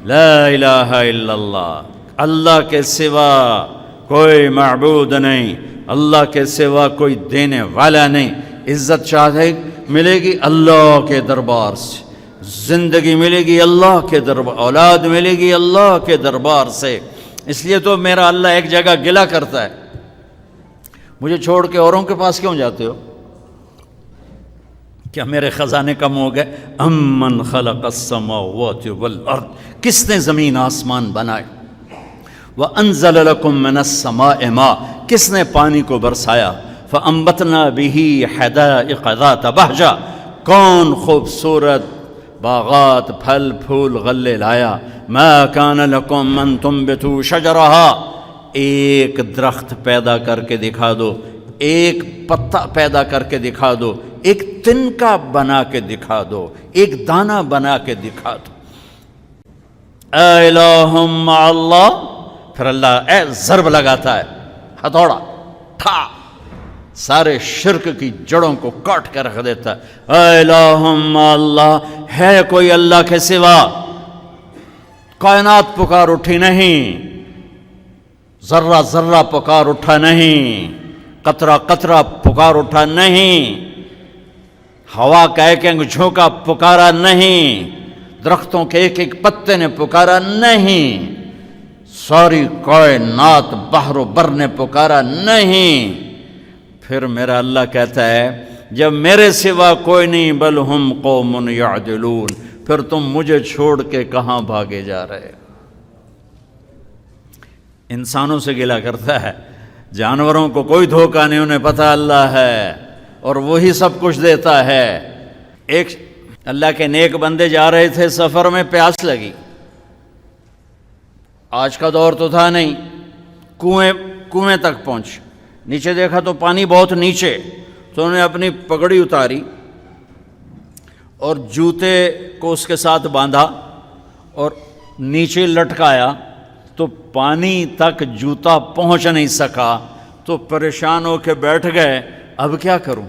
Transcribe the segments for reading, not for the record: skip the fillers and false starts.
لا الہ الا اللہ، اللہ کے سوا کوئی معبود نہیں، اللہ کے سوا کوئی دینے والا نہیں۔ عزت چاہے ملے گی اللہ کے دربار سے، زندگی ملے گی اللہ کے دربار، اولاد ملے گی اللہ کے دربار سے۔ اس لیے تو میرا اللہ ایک جگہ گلہ کرتا ہے، مجھے چھوڑ کے اوروں کے پاس کیوں جاتے ہو؟ کیا میرے خزانے کم ہو گئے؟ امن خلق السماوات والارض، کس نے زمین آسمان بنائے؟ وانزل لکم من السماء ماء، کس نے پانی کو برسایا؟ فانبتنا به حدائق ذات بہجہ، کون خوبصورت باغات پھل پھول غلے لایا؟ ما کان لکم ان تنبتوا شجرہا، ایک درخت پیدا کر کے دکھا دو، ایک پتا پیدا کر کے دکھا دو، ایک تنکا بنا کے دکھا دو، ایک دانہ بنا کے دکھا دو۔ الہ مع اللہ، پھر اللہ ضرب لگاتا ہے، ہتھوڑا ٹھا، سارے شرک کی جڑوں کو کاٹ کے رکھ دیتا ہے۔ الہ مع اللہ، ہے کوئی اللہ کے سوا؟ کائنات پکار اٹھی نہیں، ذرہ ذرہ پکار اٹھا نہیں، قطرہ قطرہ پکار اٹھا نہیں، ہوا کا ایک ایک جھونکا پکارا نہیں، درختوں کے ایک ایک پتے نے پکارا نہیں، ساری کائنات بحر و بر نے پکارا نہیں۔ پھر میرا اللہ کہتا ہے جب میرے سوا کوئی نہیں، بل ہم قوم یعدلون، پھر تم مجھے چھوڑ کے کہاں بھاگے جا رہے؟ انسانوں سے گلہ کرتا ہے، جانوروں کو کوئی دھوکہ نہیں، انہیں پتہ اللہ ہے اور وہی سب کچھ دیتا ہے۔ ایک اللہ کے نیک بندے جا رہے تھے سفر میں، پیاس لگی، آج کا دور تو تھا نہیں، کنویں تک پہنچ، نیچے دیکھا تو پانی بہت نیچے، تو انہوں نے اپنی پگڑی اتاری اور جوتے کو اس کے ساتھ باندھا اور نیچے لٹکایا، تو پانی تک جوتا پہنچ نہیں سکا، تو پریشان ہو کے بیٹھ گئے، اب کیا کروں؟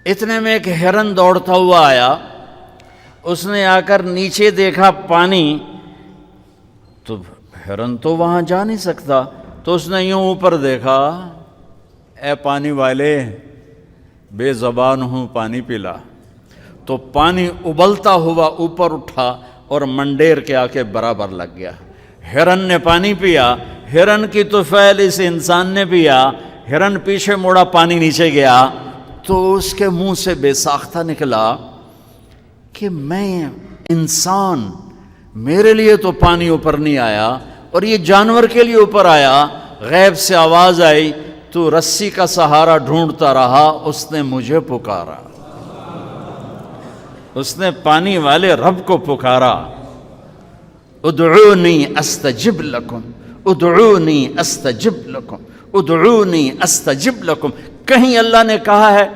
اتنے میں ایک ہرن دوڑتا ہوا آیا، اس نے آ کر نیچے دیکھا پانی، تو ہرن تو وہاں جا نہیں سکتا، تو اس نے یوں اوپر دیکھا، اے پانی والے بے زبان ہوں، پانی پلا۔ تو پانی ابلتا ہوا اوپر اٹھا اور منڈیر کے آ کے برابر لگ گیا۔ ہرن نے پانی پیا، ہرن کی طفیل اس انسان نے پیا، ہرن پیچھے موڑا، پانی نیچے گیا، تو اس کے منہ سے بے ساختہ نکلا کہ میں انسان، میرے لیے تو پانی اوپر نہیں آیا اور یہ جانور کے لیے اوپر آیا۔ غیب سے آواز آئی، تو رسی کا سہارا ڈھونڈتا رہا، اس نے مجھے پکارا، اس نے پانی والے رب کو پکارا۔ ادعونی استجب لکم، ادعونی استجب لکم، ادعونی استجب لکم۔ کہیں اللہ نے کہا ہے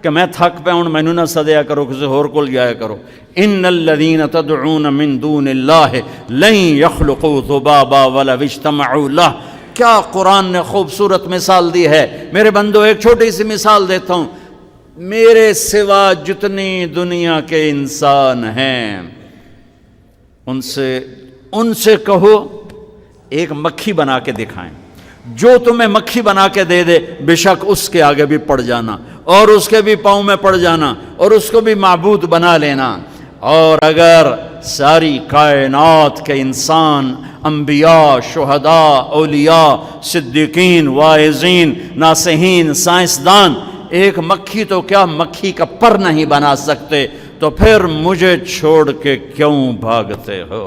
کہ میں تھک پہ ہوں، مینوں نہ سدیا کرو، کسی اور کو جایا کرو؟ ان الذین تدعون من دون اللہ لن یخلقوا ذبابا ولو اجتمعوا لہ۔ کیا قرآن نے خوبصورت مثال دی ہے۔ میرے بندو ایک چھوٹی سی مثال دیتا ہوں، میرے سوا جتنی دنیا کے انسان ہیں ان سے کہو ایک مکھی بنا کے دکھائیں، جو تمہیں مکھی بنا کے دے دے بے شک اس کے آگے بھی پڑ جانا اور اس کے بھی پاؤں میں پڑ جانا اور اس کو بھی معبود بنا لینا۔ اور اگر ساری کائنات کے انسان، انبیاء، شہداء، اولیاء، صدیقین، واعظین، ناصحین، سائنسدان ایک مکھی تو کیا مکھی کا پر نہیں بنا سکتے، تو پھر مجھے چھوڑ کے کیوں بھاگتے ہو؟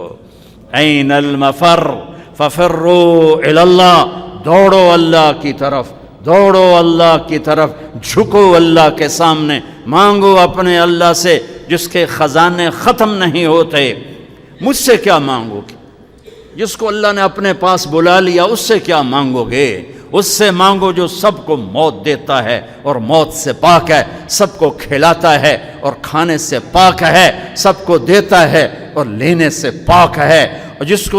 این المفر ففروا الی اللہ، دوڑو اللہ کی طرف، دوڑو اللہ کی طرف، جھکو اللہ کے سامنے، مانگو اپنے اللہ سے جس کے خزانے ختم نہیں ہوتے۔ مجھ سے کیا مانگو گے؟ جس کو اللہ نے اپنے پاس بلا لیا اس سے کیا مانگو گے؟ اس سے مانگو جو سب کو موت دیتا ہے اور موت سے پاک ہے، سب کو کھلاتا ہے اور کھانے سے پاک ہے، سب کو دیتا ہے اور لینے سے پاک ہے، اور جس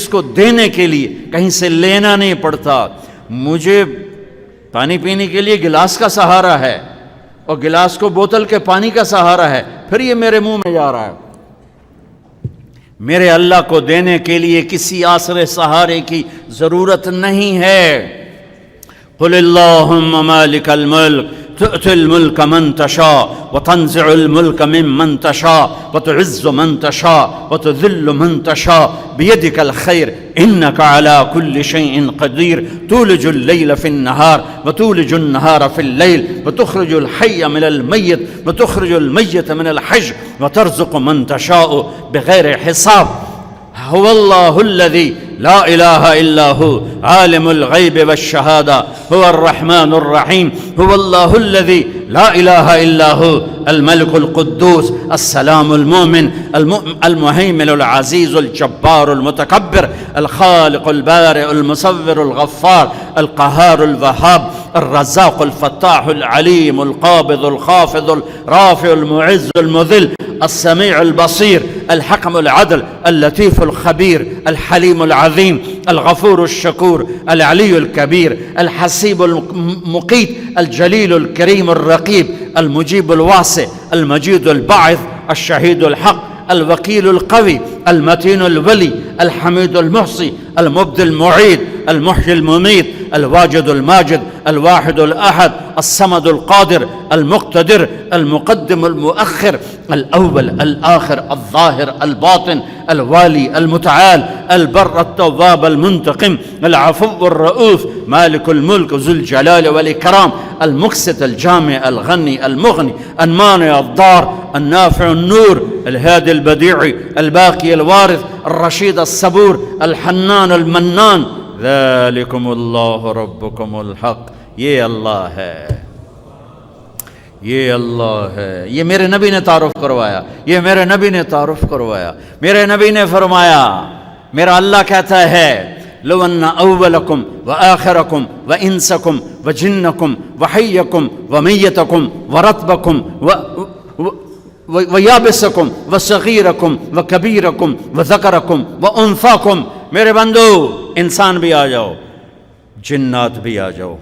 کو دینے کے لیے کہیں سے لینا نہیں پڑتا۔ مجھے پانی پینے کے لیے گلاس کا سہارا ہے اور گلاس کو بوتل کے پانی کا سہارا ہے، پھر یہ میرے منہ میں جا رہا ہے۔ میرے اللہ کو دینے کے لیے کسی آسرے سہارے کی ضرورت نہیں ہے۔ قل اللہم مالک الملک تؤتی الملک من تشاء وتنزع الملک ممن تشاء وتعز من تشاء وتذل من تشاء بیدک الخیر انک علی کل شیء قدیر تولج اللیل فی النہار وتولج النہار فی اللیل وتخرج الحی من المیت وتخرج المیت من الحی وترزق من تشاء بغیر حساب۔ هو الله الذي لا إله إلا هو عالم الغيب والشهادة هو الرحمن الرحيم هو الله الذي لا إله إلا هو الملك القدوس السلام المؤمن المهيمن العزيز الجبار المتكبر الخالق البارئ المصور الغفار القهار الوهاب الرزاق الفتاح العليم القابض الخافض الرافع المعز المذل السميع البصير الحكم العدل اللطيف الخبير الحليم العظيم الغفور الشكور العلي الكبير الحسيب المقيت الجليل الكريم الرقيب المجيب الواسع المجيد الباعث الشهيد الحق الوكيل القوي المتين الولي الحميد المحصي المبدي المعيد المحيي المميت الواجد الماجد الواحد الأحد الصمد القادر المقتدر المقدم المؤخر الأول الآخر الظاهر الباطن الوالي المتعال البر التواب المنتقم العفو الرؤوف مالك الملك ذو الجلال والإكرام المقسط الجامع الغني المغني المانع الضار النافع النور الهادي البديع الباقي الوارث الرشيد الصبور الحنان المنان ذلكم اللہ ربکم الحق۔ یہ اللہ ہے، یہ اللہ ہے۔ یہ میرے نبی نے تعارف کروایا، یہ میرے نبی نے تعارف کروایا۔ میرے نبی نے فرمایا، میرا اللہ کہتا ہے لو ان اولکم وآخرکم وانسکم وجنکم وحیکم ومیتکم ورطبکم ویابسکم وصغیرکم وکبیرکم وذکرکم وانثاکم، میرے بندو انسان بھی آ جاؤ، جنات بھی آ جاؤ،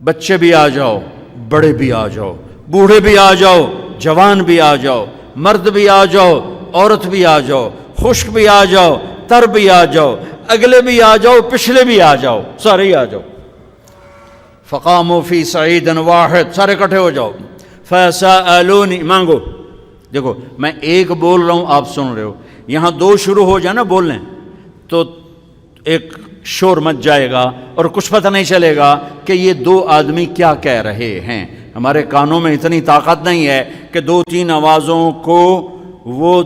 بچے بھی آ جاؤ، بڑے بھی آ جاؤ، بوڑھے بھی آ جاؤ، جوان بھی آ جاؤ، مرد بھی آ جاؤ، عورت بھی آ جاؤ، خشک بھی آ جاؤ، تر بھی آ جاؤ، اگلے بھی آ جاؤ، پچھلے بھی آ جاؤ، سارے ہی آ جاؤ۔ فقاموا فی صعید واحد، سارے اکٹھے ہو جاؤ۔ فسألونی، مانگو۔ دیکھو میں ایک بول رہا ہوں، آپ سن رہے ہو، یہاں دو شروع ہو جائے نا بولنے تو ایک شور مچ جائے گا اور کچھ پتہ نہیں چلے گا کہ یہ دو آدمی کیا کہہ رہے ہیں۔ ہمارے کانوں میں اتنی طاقت نہیں ہے کہ دو تین آوازوں کو وہ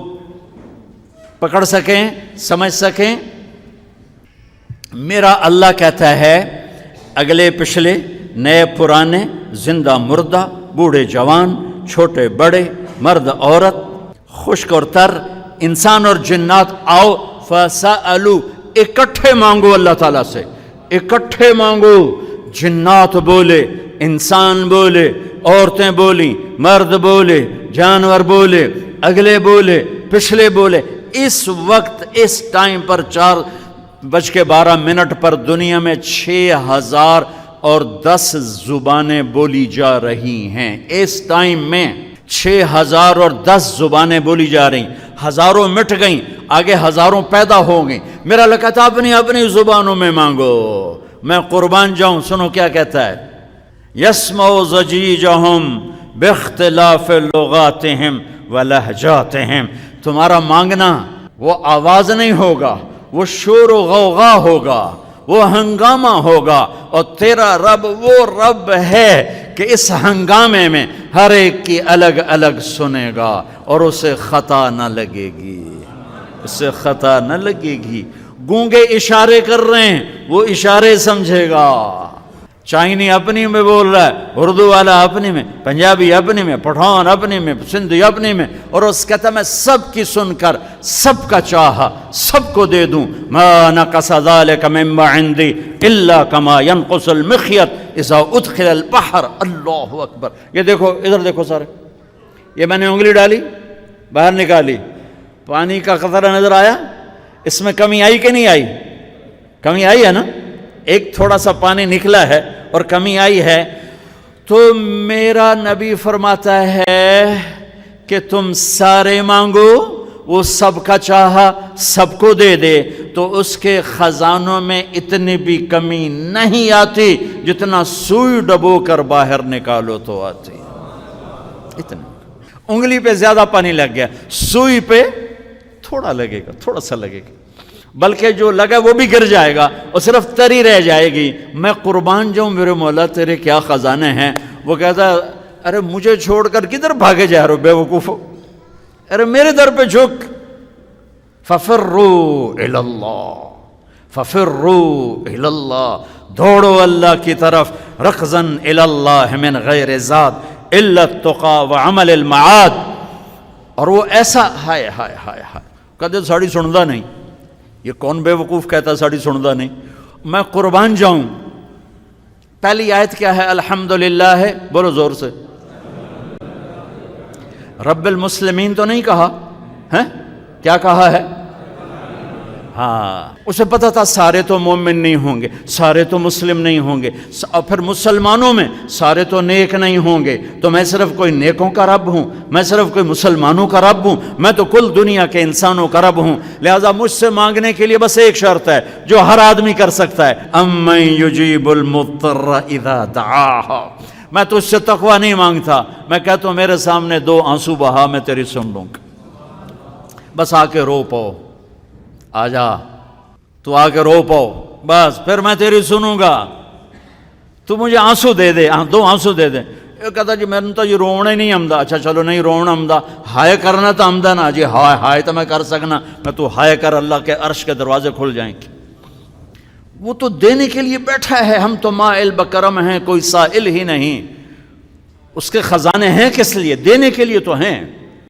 پکڑ سکیں، سمجھ سکیں۔ میرا اللہ کہتا ہے اگلے پچھلے، نئے پرانے، زندہ مردہ، بوڑھے جوان، چھوٹے بڑے، مرد عورت، خشک اور تر، انسان اور جنات آؤ۔ فَسَأَلُوا، اکٹھے مانگو اللہ تعالیٰ سے، اکٹھے مانگو۔ جنات بولے، انسان بولے، عورتیں بولیں، مرد بولے، جانور بولے، اگلے بولے، پچھلے بولے۔ اس وقت اس ٹائم پر 4:12 پر دنیا میں 6010 زبانیں بولی جا رہی ہیں۔ اس ٹائم میں 6010 زبانیں بولی جا رہی، ہزاروں مٹ گئیں، آگے ہزاروں پیدا ہو گئیں۔ میرا اللہ کہتا اپنی اپنی زبانوں میں مانگو، میں قربان جاؤں۔ سنو کیا کہتا ہے، یسمعوا ضجیجہم باختلاف لغاتہم ولہجاتہم۔ تمہارا مانگنا وہ آواز نہیں ہوگا، وہ شور و غوغا ہوگا، وہ ہنگامہ ہوگا، اور تیرا رب وہ رب ہے کہ اس ہنگامے میں ہر ایک کی الگ الگ سنے گا اور اسے خطا نہ لگے گی، اسے خطا نہ لگے گی۔ گونگے اشارے کر رہے ہیں، وہ اشارے سمجھے گا۔ چائنی اپنی میں بول رہا ہے، اردو والا اپنی میں، پنجابی اپنی میں، پٹھان اپنی میں، سندھی اپنی میں، اور اس کہتا میں سب کی سن کر سب کا چاہا سب کو دے دوں۔ ما نقص ذلك مما عندي الا كما ينقص المخيط اذا ادخل البحر۔ اللہ اکبر۔ یہ دیکھو، ادھر دیکھو سارے، یہ میں نے انگلی ڈالی، باہر نکالی، پانی کا قطرہ نظر آیا، اس میں کمی آئی کہ نہیں آئی؟ کمی آئی ہے نا، ایک تھوڑا سا پانی نکلا ہے اور کمی آئی ہے۔ تو میرا نبی فرماتا ہے کہ تم سارے مانگو وہ سب کا چاہا سب کو دے دے تو اس کے خزانوں میں اتنی بھی کمی نہیں آتی جتنا سوئی ڈبو کر باہر نکالو تو آتی. اتنا انگلی پہ زیادہ پانی لگ گیا، سوئی پہ تھوڑا لگے گا، تھوڑا سا لگے گا، بلکہ جو لگا وہ بھی گر جائے گا اور صرف تری رہ جائے گی. میں قربان جاؤں میرے مولا تیرے کیا خزانے ہیں. وہ کہتا ارے مجھے چھوڑ کر کدھر بھاگے جا رہے ہو بے وقوفو، ارے میرے در پہ جھک. ففروا الی اللہ، ففروا الی اللہ، دوڑو اللہ کی طرف. رکضا الی اللہ من غیر زاد الا التقى وعمل المعاد. اور وہ ایسا ہائے ہائے ہائے ہائے کدے ساڑی سندا نہیں. یہ کون بے وقوف کہتا ساڑی سندا نہیں. میں قربان جاؤں. پہلی آیت کیا ہے؟ الحمدللہ ہے، بولو زور سے. رب المسلمین تو نہیں کہا ہے، کیا کہا ہے؟ ہاں، اسے پتا تھا سارے تو مومن نہیں ہوں گے، سارے تو مسلم نہیں ہوں گے، اور پھر مسلمانوں میں سارے تو نیک نہیں ہوں گے. تو میں صرف کوئی نیکوں کا رب ہوں، میں صرف کوئی مسلمانوں کا رب ہوں، میں تو کل دنیا کے انسانوں کا رب ہوں. لہذا مجھ سے مانگنے کے لیے بس ایک شرط ہے جو ہر آدمی کر سکتا ہے. امن یجیب المضطر اذا دعاہ. میں تجھ سے تقوی نہیں مانگتا، میں کہتا ہوں میرے سامنے 2 آنسو بہا، میں تیری سن لوں گا. بس آ کے رو پاؤ، آ جا تو آ کے رو پاؤ، بس پھر میں تیری سنوں گا. تو مجھے آنسو دے دے، 2 آنسو دے دے. یہ کہتا جی میں نے تو یہ رونا ہی نہیں آمدا. اچھا چلو نہیں رونا آمدا، ہائے کرنا تو آمدا نا جی. ہائے ہائے تو میں کر سکنا، میں تو ہائے کر اللہ کے عرش کے دروازے کھل جائیں گے. وہ تو دینے کے لیے بیٹھا ہے. ہم تو مائل بکرم ہیں، کوئی سائل ہی نہیں. اس کے خزانے ہیں کس لیے؟ دینے کے لیے تو ہیں.